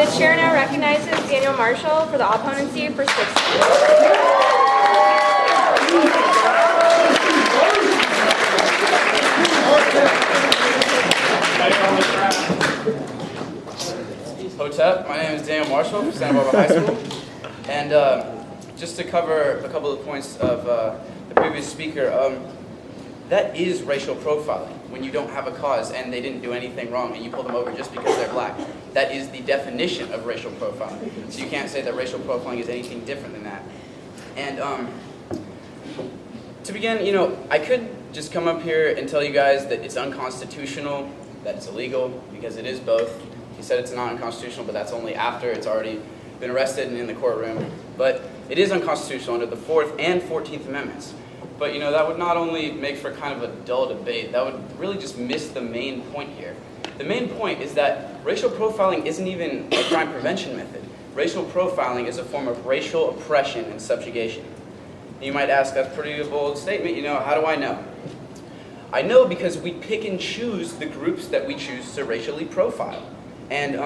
The chair now recognizes Daniel Marshall for the opponency for 6 minutes. Hotep, my name is Daniel Marshall from Santa Barbara High School, and just to cover a couple of points of the previous speaker, that is racial profiling, when you don't have a cause and they didn't do anything wrong and you pull them over just because they're black. That is the definition of racial profiling. So you can't say that racial profiling is anything different than that. And to begin, I could just come up here and tell you guys that it's unconstitutional, that it's illegal, because it is both. He said it's not unconstitutional, but that's only after it's already been arrested and in the courtroom. But it is unconstitutional under the 4th and 14th Amendments. But that would not only make for kind of a dull debate, that would really just miss the main point here. The main point is that racial profiling isn't even a crime prevention method. Racial profiling is a form of racial oppression and subjugation. And you might ask, that's a pretty bold statement, how do I know? I know because we pick and choose the groups that we choose to racially profile. And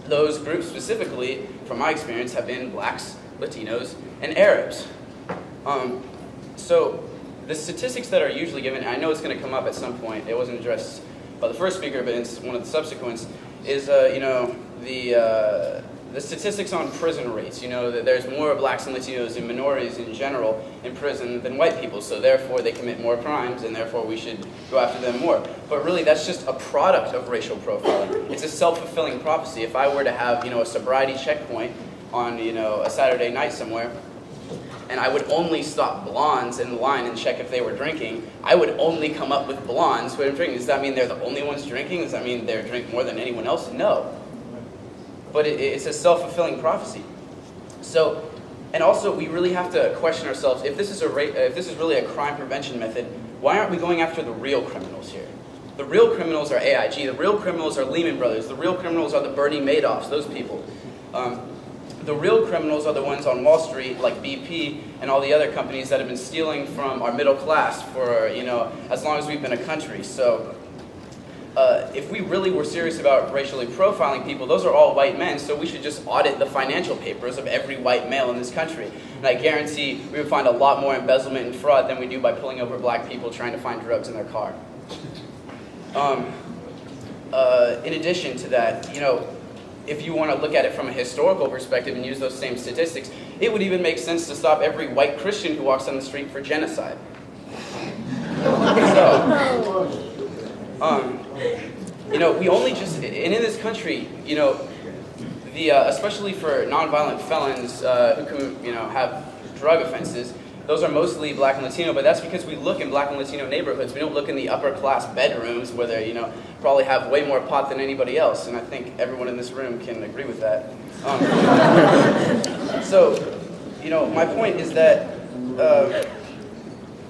those groups specifically, from my experience, have been blacks, Latinos, and Arabs. So the statistics that are usually given, and I know it's going to come up at some point, it wasn't addressed by the first speaker, but it's one of the subsequents, is the statistics on prison rates. That there's more blacks and Latinos and minorities in general in prison than white people, so therefore they commit more crimes, and therefore we should go after them more. But really, that's just a product of racial profiling. It's a self-fulfilling prophecy. If I were to have, a sobriety checkpoint on, a Saturday night somewhere, and I would only stop blondes in the line and check if they were drinking, I would only come up with blondes who are drinking. Does that mean they're the only ones drinking? Does that mean they drink more than anyone else? No. But it's a self-fulfilling prophecy. So, and also we really have to question ourselves, if this is really a crime prevention method, why aren't we going after the real criminals here? The real criminals are AIG, the real criminals are Lehman Brothers, the real criminals are the Bernie Madoffs, those people. The real criminals are the ones on Wall Street, like BP and all the other companies that have been stealing from our middle class for, as long as we've been a country. So if we really were serious about racially profiling people, those are all white men, so we should just audit the financial papers of every white male in this country. And I guarantee we would find a lot more embezzlement and fraud than we do by pulling over black people trying to find drugs in their car. In addition to that, if you want to look at it from a historical perspective and use those same statistics, it would even make sense to stop every white Christian who walks on the street for genocide. We only just, and in this country, especially for nonviolent felons who can, have drug offenses, those are mostly black and Latino, but that's because we look in black and Latino neighborhoods. We don't look in the upper class bedrooms where they, probably have way more pot than anybody else, and I think everyone in this room can agree with that. So, my point is that,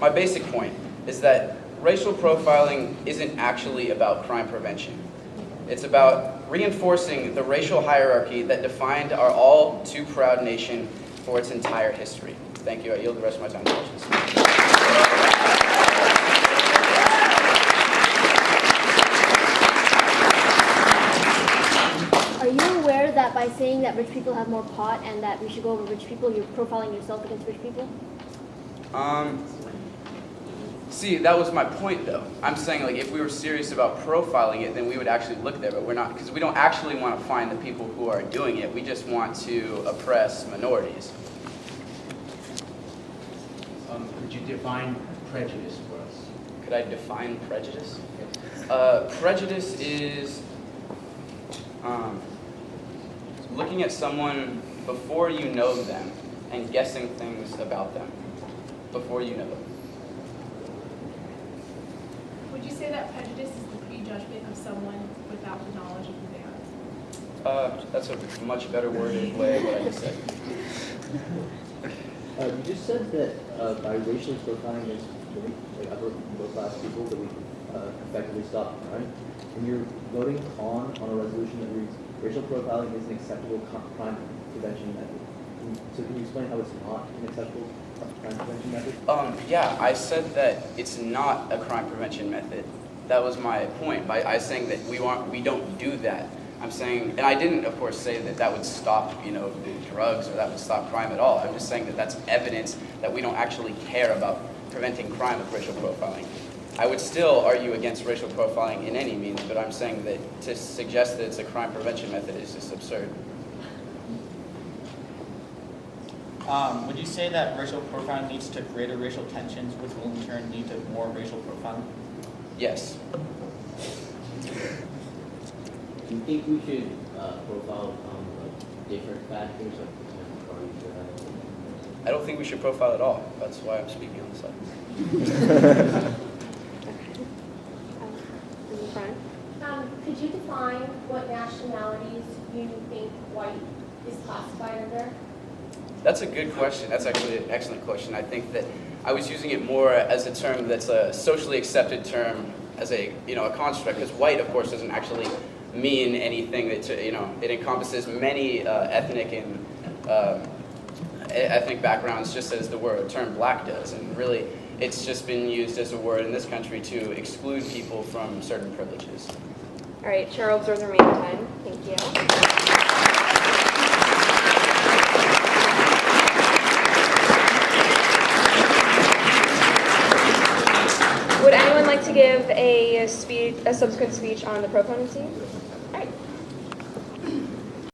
my basic point is that racial profiling isn't actually about crime prevention. It's about reinforcing the racial hierarchy that defined our all too proud nation for its entire history. Thank you. I yield the rest of my time to questions. Are you aware that by saying that rich people have more pot and that we should go over rich people, you're profiling yourself against rich people? See, that was my point, though. I'm saying, if we were serious about profiling it, then we would actually look there, but we're not, because we don't actually want to find the people who are doing it. We just want to oppress minorities. Could you define prejudice for us? Could I define prejudice? Prejudice is looking at someone before you know them and guessing things about them before you know them. Would you say that prejudice is the prejudgment of someone without the knowledge of who they are? That's a much better worded way of what I just said. You just said that by racially profiling against upper middle class people that we effectively stop crime. And you're voting on a resolution that reads racial profiling is an acceptable crime prevention method. So can you explain how it's not an acceptable crime prevention method? Yeah, I said that it's not a crime prevention method. That was my point by saying that we don't do that. I'm saying, and I didn't, of course, say that that would stop, drugs or that would stop crime at all. I'm just saying that that's evidence that we don't actually care about preventing crime with racial profiling. I would still argue against racial profiling in any means, but I'm saying that to suggest that it's a crime prevention method is just absurd. Would you say that racial profiling leads to greater racial tensions, which will in turn lead to more racial profiling? Yes. Do you think we should profile different factors like parties or I don't think we should profile at all. That's why I'm speaking on the side. In the front. Could you define what nationalities you think white is classified under? That's a good question. That's actually an excellent question. I think that I was using it more as a term that's a socially accepted term, as a a construct, because white, of course, doesn't actually mean anything. That it encompasses many ethnic and ethnic backgrounds, just as the term black does, and really, it's just been used as a word in this country to exclude people from certain privileges. All right, chair will observe the remaining time. Thank you. Would anyone like to give a subsequent speech on the proponency? All right.